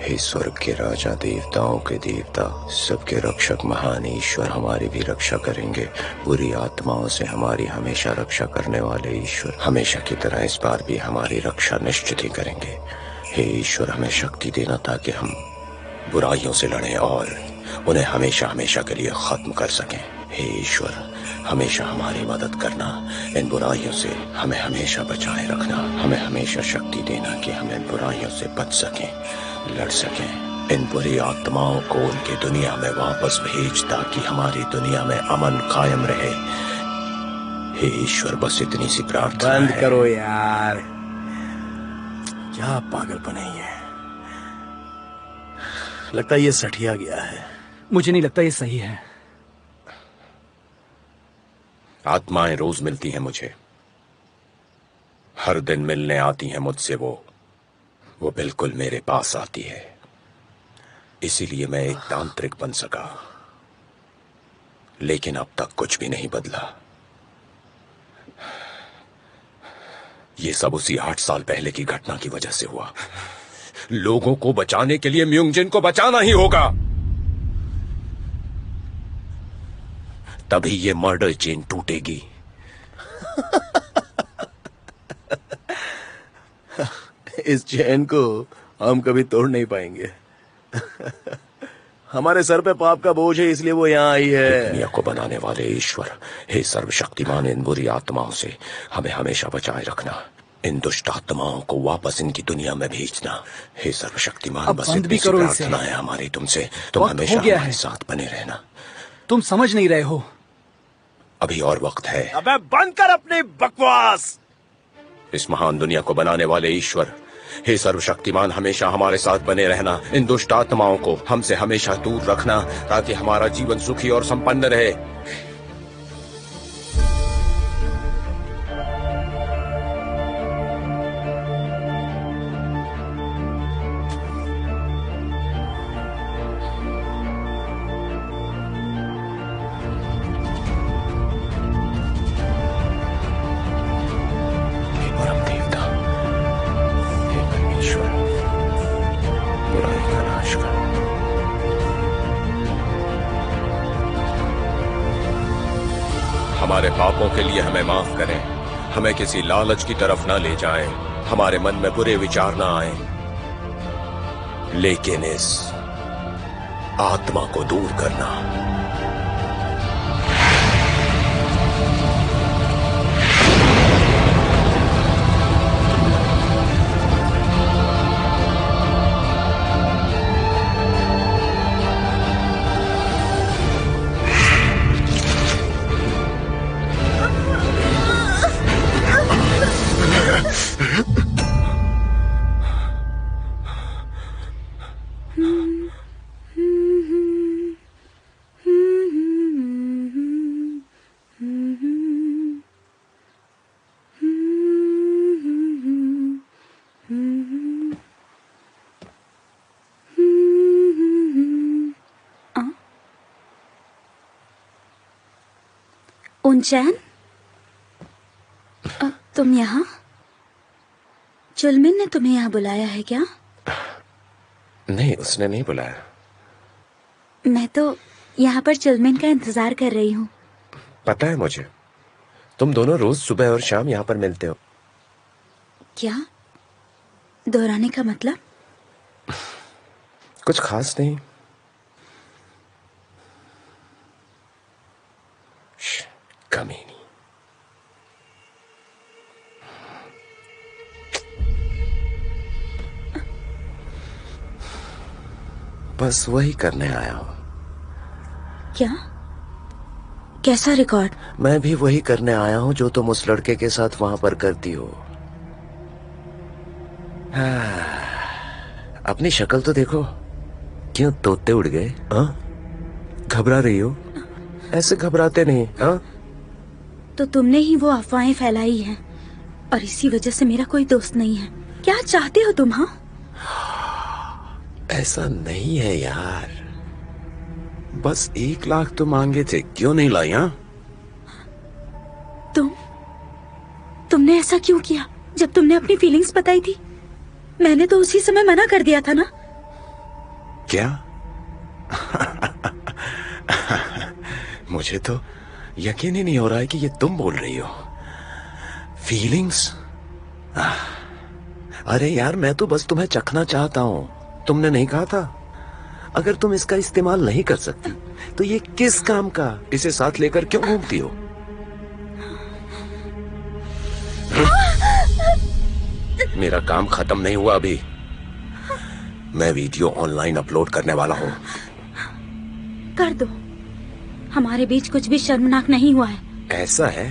हे स्वर्ग के राजा, देवताओं के देवता, सबके रक्षक महान ईश्वर हमारी भी रक्षा करेंगे। बुरी आत्माओं से हमारी हमेशा रक्षा करने वाले ईश्वर हमेशा की तरह इस बार भी हमारी रक्षा निश्चित ही करेंगे। हे ईश्वर, हमें शक्ति देना ताकि हम बुराइयों से लड़ें और उन्हें हमेशा हमेशा के लिए खत्म कर सकें। हे ईश्वर, हमेशा हमारी मदद करना, इन बुराइयों से हमें हमेशा बचाए रखना। हमें हमेशा शक्ति देना कि हम इन बुराइयों से बच सकें, लड़ सकें। इन बुरी आत्माओं को उनकी दुनिया में वापस भेज ताकि हमारी दुनिया में अमन कायम रहे। हे ईश्वर, बस इतनी सी प्रार्थना बंद करो यार, क्या पागलपन है ये। लगता है ये सठिया गया है। मुझे नहीं लगता ये सही है। आत्माएं रोज मिलती हैं मुझे, हर दिन मिलने आती हैं मुझसे। वो बिल्कुल मेरे पास आती है, इसीलिए मैं एक तांत्रिक बन सका। लेकिन अब तक कुछ भी नहीं बदला। ये सब उसी 8 साल पहले की घटना की वजह से हुआ। लोगों को बचाने के लिए म्यूंगजिन को बचाना ही होगा, तभी ये मर्डर चेन टूटेगी। इस चैन को हम कभी तोड़ नहीं पाएंगे। हमारे सर पे पाप का बोझ है, इसलिए वो यहाँ आई है। दुनिया को बनाने वाले ईश्वर, हे सर्वशक्तिमान, इन बुरी आत्माओं से हमें हमेशा बचाए रखना। इन दुष्ट आत्माओं को वापस इनकी दुनिया में भेजना। हे सर्वशक्तिमान, बस इतनी सी प्रार्थना है हमारी तुमसे, तुम हमेशा हमारे साथ बने रहना। तुम समझ नहीं रहे हो, अभी और वक्त है। अबे बंद कर अपनी बकवास। इस महान दुनिया को बनाने वाले ईश्वर, हे सर्वशक्तिमान, हमेशा हमारे साथ बने रहना। इन दुष्ट आत्माओं को हमसे हमेशा दूर रखना ताकि हमारा जीवन सुखी और संपन्न रहे। हमारे पापों के लिए हमें माफ करें, हमें किसी लालच की तरफ ना ले जाएं, हमारे मन में बुरे विचार ना आए, लेकिन इस आत्मा को दूर करना। उनचैन, तुम यहाँ? चुलमिन ने तुम्हें यहाँ बुलाया है क्या? नहीं, उसने नहीं बुलाया। मैं तो यहाँ पर चुलमिन का इंतजार कर रही हूँ। पता है मुझे, तुम दोनों रोज सुबह और शाम यहाँ पर मिलते हो। क्या? दोहराने का मतलब? कुछ खास नहीं। कमीनी। बस वही करने आया हूं। क्या? कैसा रिकॉर्ड? मैं भी वही करने आया हूं जो तुम उस लड़के के साथ वहां पर करती हो। अपनी शक्ल तो देखो, क्यों तोते उड़ गए? घबरा रही हो? ऐसे घबराते नहीं। तो तुमने ही वो अफवाहें फैलाई हैं और इसी वजह से मेरा कोई दोस्त नहीं है। क्या चाहते हो तुम? ऐसा नहीं है यार, बस 1 लाख तो मांगे थे, क्यों नहीं लाई? तुमने ऐसा क्यों किया? जब तुमने अपनी फीलिंग्स बताई थी, मैंने तो उसी समय मना कर दिया था ना। क्या? मुझे तो यकीन ही नहीं हो रहा है कि ये तुम बोल रही हो। फीलिंग्स? अरे यार, मैं तो बस तुम्हें चखना चाहता हूं। तुमने नहीं कहा था अगर तुम इसका इस्तेमाल नहीं कर सकती तो ये किस काम का? इसे साथ लेकर क्यों घूमती हो? मेरा काम खत्म नहीं हुआ अभी। मैं वीडियो ऑनलाइन अपलोड करने वाला हूँ। कर दो, हमारे बीच कुछ भी शर्मनाक नहीं हुआ है। ऐसा है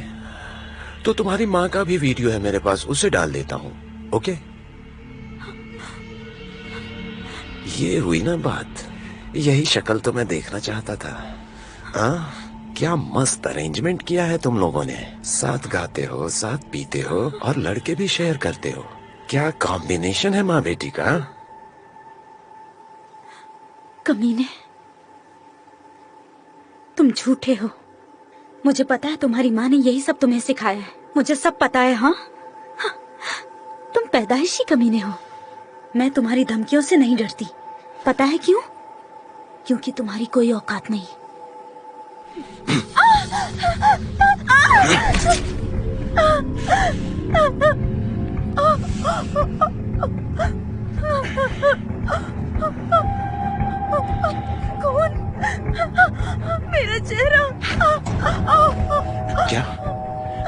तो तुम्हारी माँ का भी वीडियो है मेरे पास, उसे डाल देता हूँ। ओके, ये हुई ना बात। यही शक्ल तो मैं देखना चाहता था। क्या मस्त अरेंजमेंट किया है तुम लोगों ने। साथ गाते हो, साथ पीते हो और लड़के भी शेयर करते हो। क्या कॉम्बिनेशन है माँ बेटी का। कमीने, तुम झूठे हो। मुझे पता है तुम्हारी माँ ने यही सब तुम्हें सिखाया है। मुझे सब पता है। हाँ, तुम पैदाइशी कमीने हो। मैं तुम्हारी धमकियों से नहीं डरती। पता है क्यों? क्योंकि तुम्हारी कोई औकात नहीं। कौन? मेरा चेहरा। क्या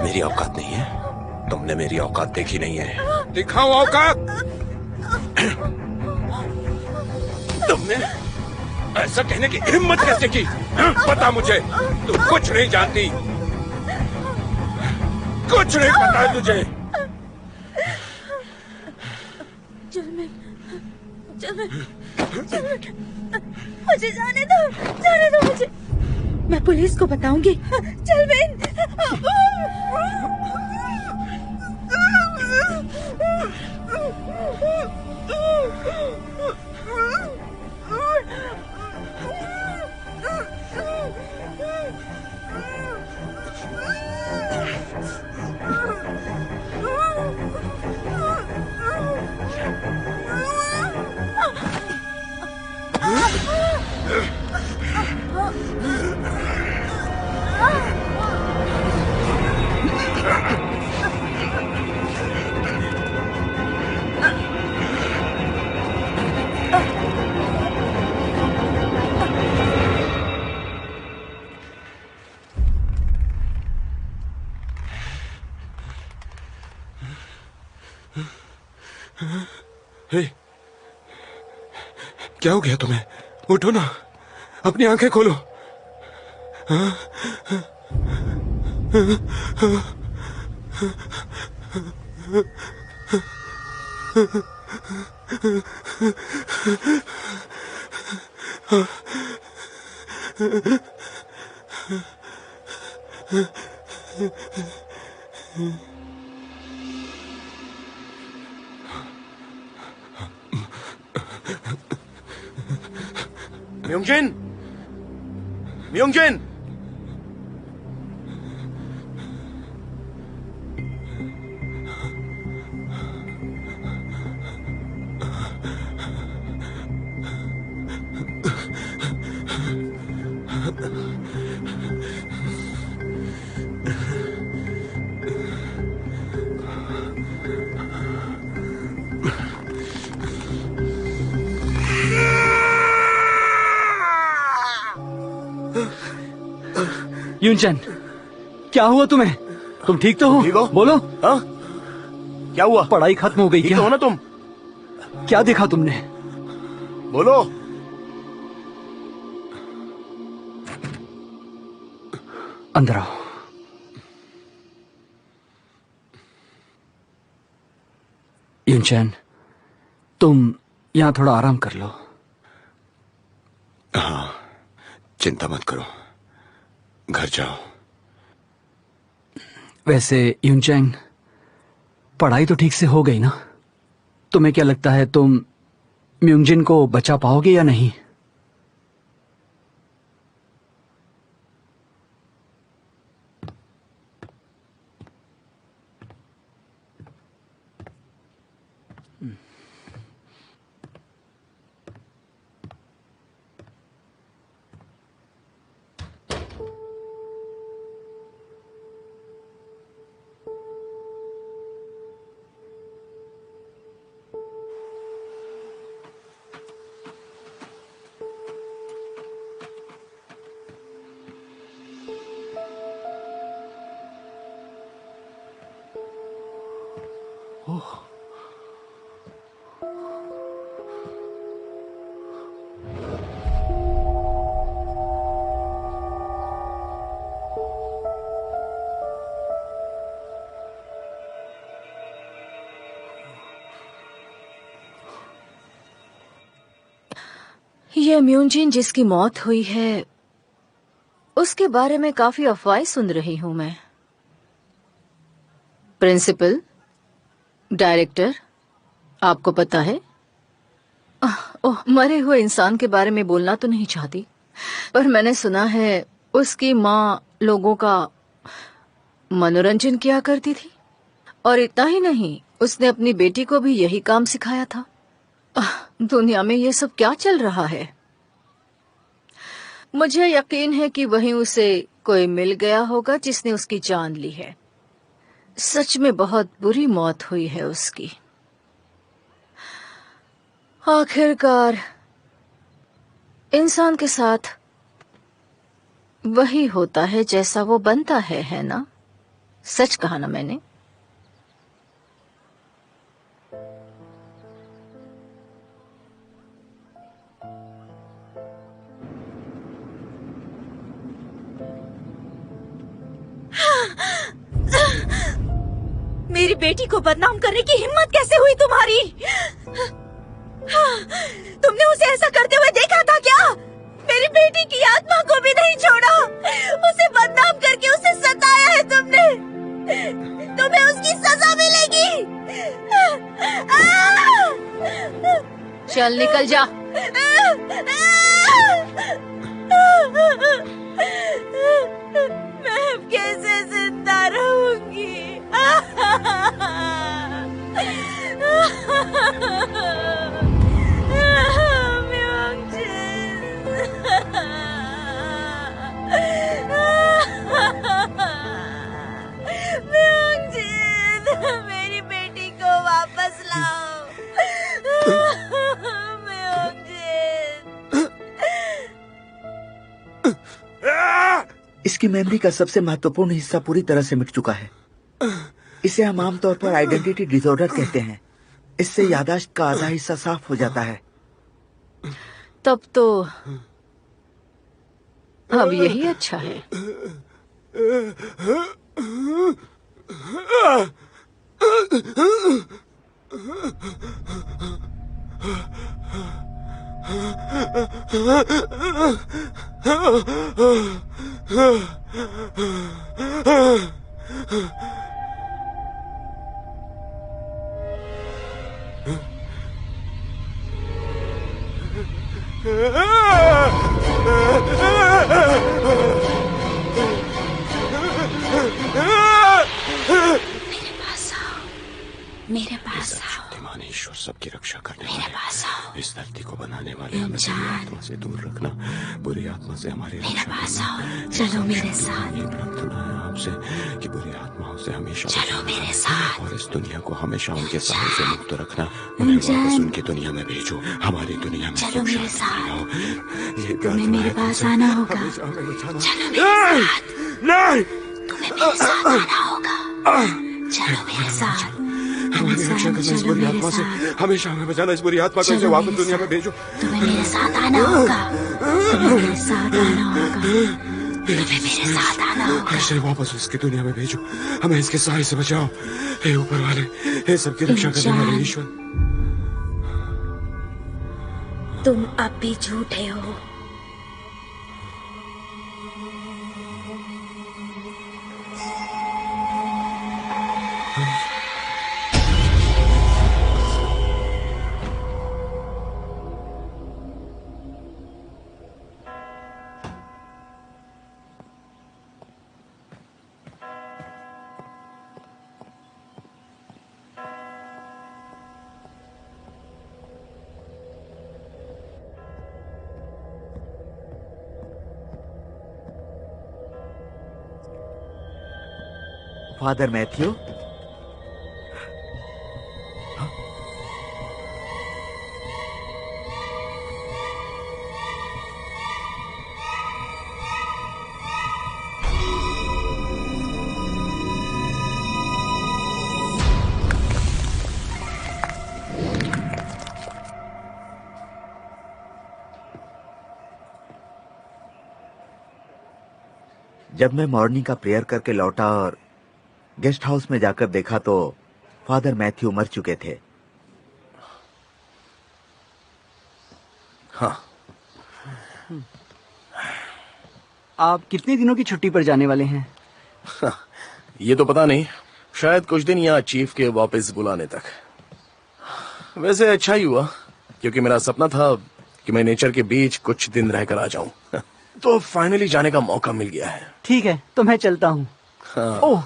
मेरी औकात नहीं है? तुमने मेरी औकात देखी नहीं है। दिखाओ औकात। तुमने ऐसा कहने की हिम्मत कैसे की? पता मुझे, तुम कुछ नहीं जानती। कुछ नहीं पता है तुझे। मुझे जाने दो मुझे। मैं पुलिस को बताऊंगी। चल बेन। हे, क्या हो गया तुम्हें? उठो ना, अपनी आंखें खोलो। म्योंगजिन, म्योंगजिन। यूनचैन, क्या हुआ तुम्हें? तुम ठीक तो हो? ठीक हो? बोलो। हाँ, क्या हुआ? पढ़ाई खत्म हो गई ठीक क्या? तो हो ना तुम? क्या देखा तुमने? बोलो। अंदर आओ। यूनचैन, तुम यहां थोड़ा आराम कर लो। हाँ, चिंता मत करो, घर जाओ। वैसे यूनचैन, पढ़ाई तो ठीक से हो गई ना? तुम्हें क्या लगता है तुम म्योंगजिन को बचा पाओगे या नहीं? ये म्यूंजिन जिसकी मौत हुई है, उसके बारे में काफी अफवाहें सुन रही हूं मैं। प्रिंसिपल, डायरेक्टर, आपको पता है? ओह, मरे हुए इंसान के बारे में बोलना तो नहीं चाहती, पर मैंने सुना है उसकी माँ लोगों का मनोरंजन किया करती थी, और इतना ही नहीं, उसने अपनी बेटी को भी यही काम सिखाया था। दुनिया में ये सब क्या चल रहा है? मुझे यकीन है कि वहीं उसे कोई मिल गया होगा जिसने उसकी जान ली है। सच में बहुत बुरी मौत हुई है उसकी। आखिरकार इंसान के साथ वही होता है जैसा वो बनता है ना? सच कहा ना मैंने? मेरी बेटी को बदनाम करने की हिम्मत कैसे हुई तुम्हारी? तुमने उसे ऐसा करते हुए देखा था क्या? मेरी बेटी की आत्मा को भी नहीं छोड़ा। उसे बदनाम करके उसे सताया है तुमने। तुम्हें उसकी सजा मिलेगी। चल निकल जा। मैं अब कैसे जिंदा रहूंगी? मेरी बेटी को वापस लाओ। इसकी मेमोरी का सबसे महत्वपूर्ण हिस्सा पूरी तरह से मिट चुका है। इसे हम आमतौर पर आइडेंटिटी डिसऑर्डर कहते हैं। इससे याददाश्त का आधा हिस्सा साफ हो जाता है। तब तो अब यही अच्छा है। मेरे पास आओ। शक्तिमान ईश्वर सबकी रक्षा करने मेरे पास आओ। वाले, इस धरती को बनाने वाले, हमें बुरी आत्मा से दूर रखना, बुरी आत्मा से हमारी मेरे रक्षा पास करना। आओ। चलो मेरे साथ। ये प्रार्थना है आपसे कि बुरी आत्माओं से हमेशा चलो मेरे साथ। और इस दुनिया को हमेशा उनके साए से मुक्त रखना। उन्हें वापस उनकी दुनिया में भेजो, हमारी दुनिया में चलो मेरे शांति साथ। लाओ। ये तुम्हें मेरे पास आना होगा। चलो मेरे साथ। नहीं, तुम्हें मेरे साथ आना होगा। चलो मेरे साथ। हमारी रक्षा करना इस बुरी आत्मा से, हमेशा हमें बचाना इस बुरी आत्मा को, इसे वापस दुनिया में भेजो। तुम्हें मेरे साथ आना होगा। तुम्हें मेरे साथ आना होगा। तुम्हें मेरे साथ आना होगा। इसे वापस इसकी दुनिया में भेजो, हमें इसके साए से बचाओ। हे ऊपर वाले, हे सबकी रक्षा करने वाले ईश्वर। तुम अब भी झूठे हो। फादर मैथ्यू, जब मैं मॉर्निंग का प्रेयर करके लौटा और गेस्ट हाउस में जाकर देखा तो फादर मैथ्यू मर चुके थे। हाँ। आप कितने दिनों की छुट्टी पर जाने वाले हैं? ये तो पता नहीं, शायद कुछ दिन या चीफ के वापस बुलाने तक। वैसे अच्छा ही हुआ, क्योंकि मेरा सपना था कि मैं नेचर के बीच कुछ दिन रहकर आ जाऊं। तो फाइनली जाने का मौका मिल गया है। ठीक है, तो मैं चलता हूँ। हाँ। ओह,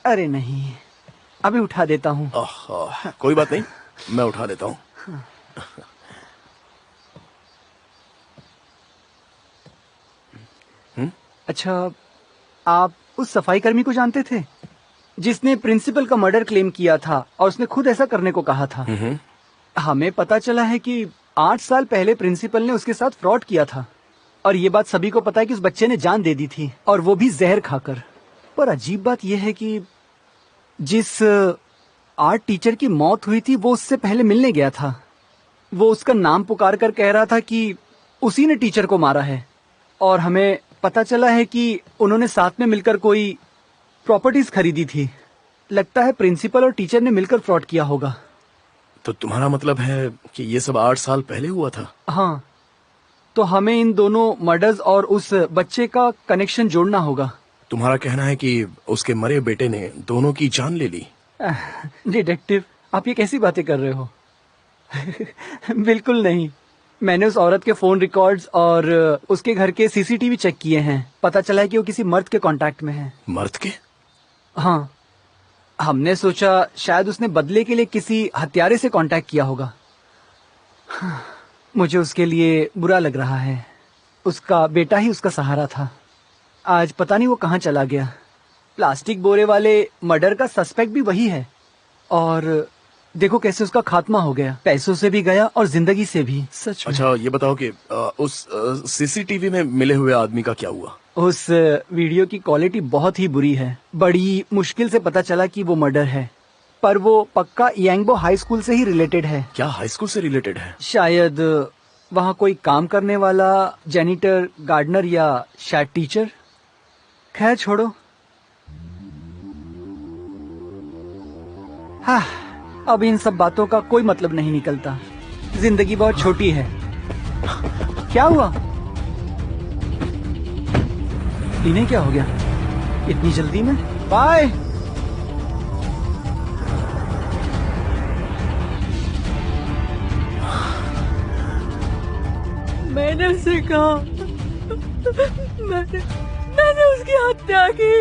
अरे नहीं, अभी उठा देता हूँ। कोई बात नहीं, मैं उठा देता हूँ। अच्छा, आप उस सफाई कर्मी को जानते थे जिसने प्रिंसिपल का मर्डर क्लेम किया था और उसने खुद ऐसा करने को कहा था? हमें पता चला है कि 8 साल पहले प्रिंसिपल ने उसके साथ फ्रॉड किया था और ये बात सभी को पता है कि उस बच्चे ने जान दे दी थी, और वो भी जहर खाकर। पर अजीब बात यह है कि जिस आर्ट टीचर की मौत हुई थी वो उससे पहले मिलने गया था। वो उसका नाम पुकार कर कह रहा था कि उसी ने टीचर को मारा है, और हमें पता चला है कि उन्होंने साथ में मिलकर कोई प्रॉपर्टीज खरीदी थी। लगता है प्रिंसिपल और टीचर ने मिलकर फ्रॉड किया होगा। तो तुम्हारा मतलब है कि ये सब 8 साल पहले हुआ था? हाँ, तो हमें इन दोनों मर्डर्स और उस बच्चे का कनेक्शन जोड़ना होगा। तुम्हारा कहना है कि उसके मरे बेटे ने दोनों की जान ले ली? डिटेक्टिव, आप ये कैसी बातें कर रहे हो? बिल्कुल नहीं। मैंने उस औरत के फोन रिकॉर्ड्स और उसके घर के सीसीटीवी चेक किए हैं। पता चला है कि वो किसी मर्द के कांटेक्ट में है। मर्द के? हाँ, हमने सोचा शायद उसने बदले के लिए किसी हत्यारे से कांटेक्ट किया होगा। मुझे उसके लिए बुरा लग रहा है। उसका बेटा ही उसका सहारा था। आज पता नहीं वो कहाँ चला गया। प्लास्टिक बोरे वाले मर्डर का सस्पेक्ट भी वही है, और देखो कैसे उसका खात्मा हो गया। पैसों से भी गया और जिंदगी से भी। सच में। अच्छा, ये बताओ कि उस सीसीटीवी में मिले हुए आदमी का क्या हुआ? उस वीडियो की क्वालिटी बहुत ही बुरी है। बड़ी मुश्किल से पता चला कि वो मर्डर है, पर वो पक्का यांगबो हाई स्कूल से ही रिलेटेड है। क्या हाई स्कूल से रिलेटेड है? शायद वहाँ कोई काम करने वाला जेनिटर, गार्डनर या शायद टीचर। खैर छोड़ो। हाँ, अब इन सब बातों का कोई मतलब नहीं निकलता। जिंदगी बहुत छोटी है। क्या हुआ? इन्हें क्या हो गया इतनी जल्दी में? बाय। मैंने उसे कहा, मैंने उसकी हत्या की।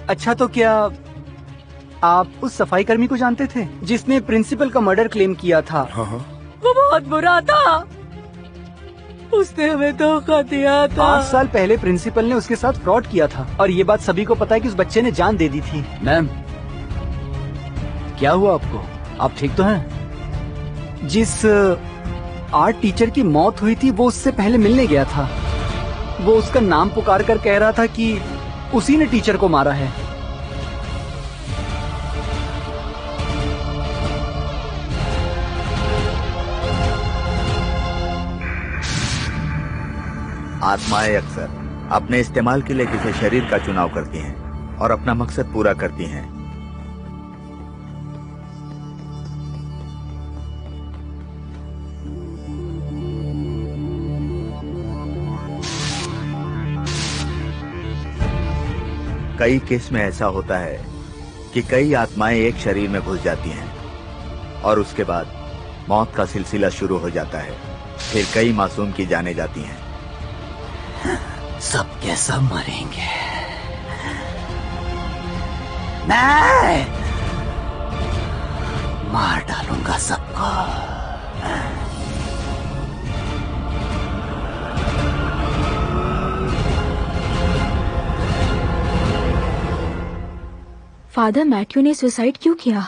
अच्छा, तो क्या आप उस सफाई कर्मी को जानते थे जिसने प्रिंसिपल का मर्डर क्लेम किया था? हाँ। वो बहुत बुरा था। उसने हमें धोखा दिया था। 8 साल पहले प्रिंसिपल ने उसके साथ फ्रॉड किया था, और ये बात सभी को पता है कि उस बच्चे ने जान दे दी थी। मैम, क्या हुआ आपको? आप ठीक तो हैं? जिस आर्ट टीचर की मौत हुई थी वो उससे पहले मिलने गया था। वो उसका नाम पुकार कर कह रहा था कि उसी ने टीचर को मारा है। आत्माएं अक्सर अपने इस्तेमाल के लिए किसी शरीर का चुनाव करती हैं और अपना मकसद पूरा करती हैं। कई केस में ऐसा होता है कि कई आत्माएं एक शरीर में घुस जाती हैं और उसके बाद मौत का सिलसिला शुरू हो जाता है। फिर कई मासूम की जाने जाती हैं। सब के सब मरेंगे। मैं मार डालूंगा सबको। फादर मैथ्यू ने सुसाइड क्यों किया?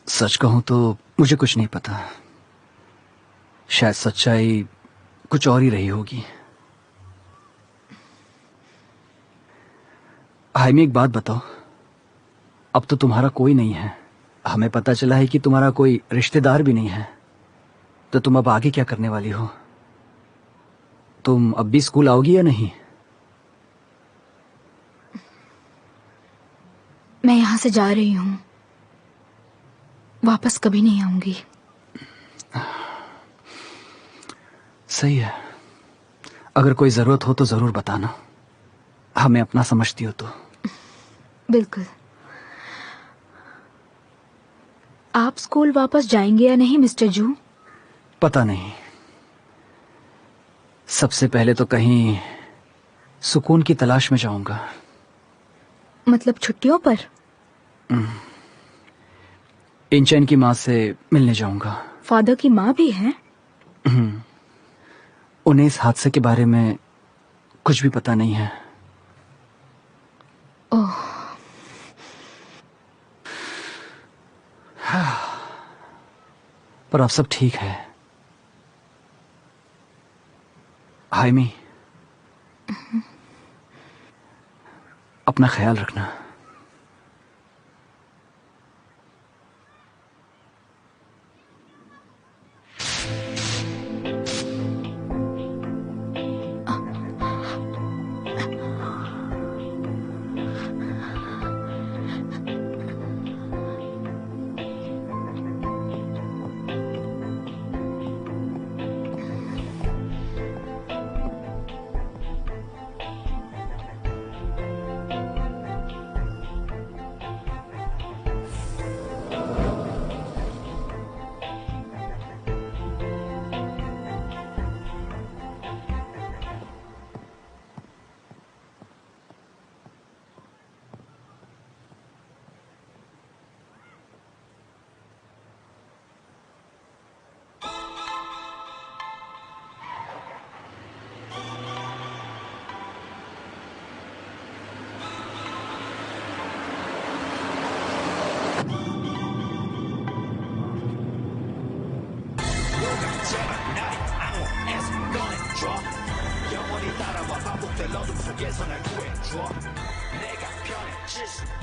सच कहूं तो मुझे कुछ नहीं पता। शायद सच्चाई कुछ और ही रही होगी। हाइमी, एक बात बताओ, अब तो तुम्हारा कोई नहीं है। हमें पता चला है कि तुम्हारा कोई रिश्तेदार भी नहीं है, तो तुम अब आगे क्या करने वाली हो? तुम अब भी स्कूल आओगी या नहीं? मैं यहाँ से जा रही हूँ, वापस कभी नहीं आऊंगी। सही है, अगर कोई जरूरत हो तो जरूर बताना, हमें अपना समझती हो तो। बिल्कुल। आप स्कूल वापस जाएंगे या नहीं मिस्टर जू? पता नहीं, सबसे पहले तो कहीं सुकून की तलाश में जाऊंगा। मतलब छुट्टियों पर? इंचैन की माँ से मिलने जाऊंगा। फादर की माँ भी है? उन्हें इस हादसे के बारे में कुछ भी पता नहीं है। ओह। पर अब सब ठीक है। हाइमी, अपना ख्याल रखना।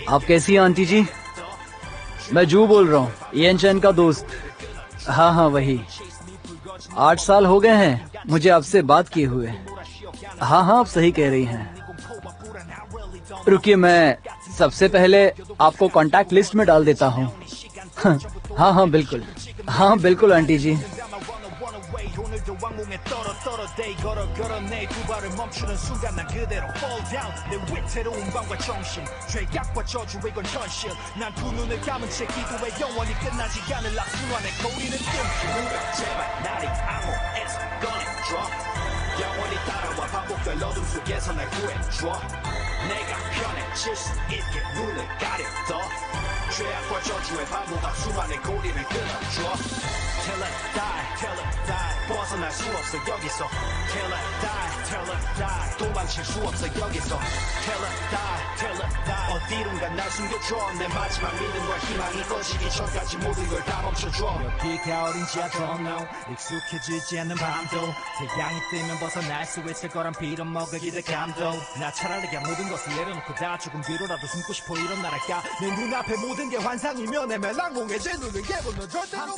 आप कैसी हैं आंटी जी? मैं जू बोल रहा हूँ, इयन चैन का दोस्त। हाँ हाँ वही। 8 साल हो गए हैं मुझे आपसे बात किए हुए। हाँ हाँ आप सही कह रही हैं। रुकिए, मैं सबसे पहले आपको कांटेक्ट लिस्ट में डाल देता हूँ। हाँ हाँ बिल्कुल, हाँ बिल्कुल aunty ji. 오늘도 왕궁에 떨어 day 걸어 내 두 발을 멈추는 순간 난 그대로 fall down 내 위태로운 밤과 정신 죄악과 저주의 건 현실 난 두 눈을 감은 채 기도해 영원히 끝나지 않을 악순환의 거리는 뜸 누가 제발 나를 암호에서 꺼내줘 영원히 따라와 반복될 어둠 속에서 날 구해줘 내가 편해질 수 있게 눈을 가려둬 죄악과 저주의 반복 악순환의 고리를 끊어줘 Till I die 벗어날 수 없어 여기서 Till I die 도망칠 수 없어 여기서 Till I die 어디론가 날 숨겨줘 내 마지막 믿음과 희망이 꺼지기 전까지 모든 걸 다 멈춰줘 여기가 어린 지하철 no 익숙해지지 않는 밤도 태양이 뜨면 벗어날 수 있을 거란 빌어 먹을 기대감도 나 차라리 그냥 모든 것을 내려놓고 다 조금 뒤로라도 숨고 싶어 이런 날할까 내 눈앞에 모든 게 환상이면 애매한 공에 제 눈을 깨고 너 절대로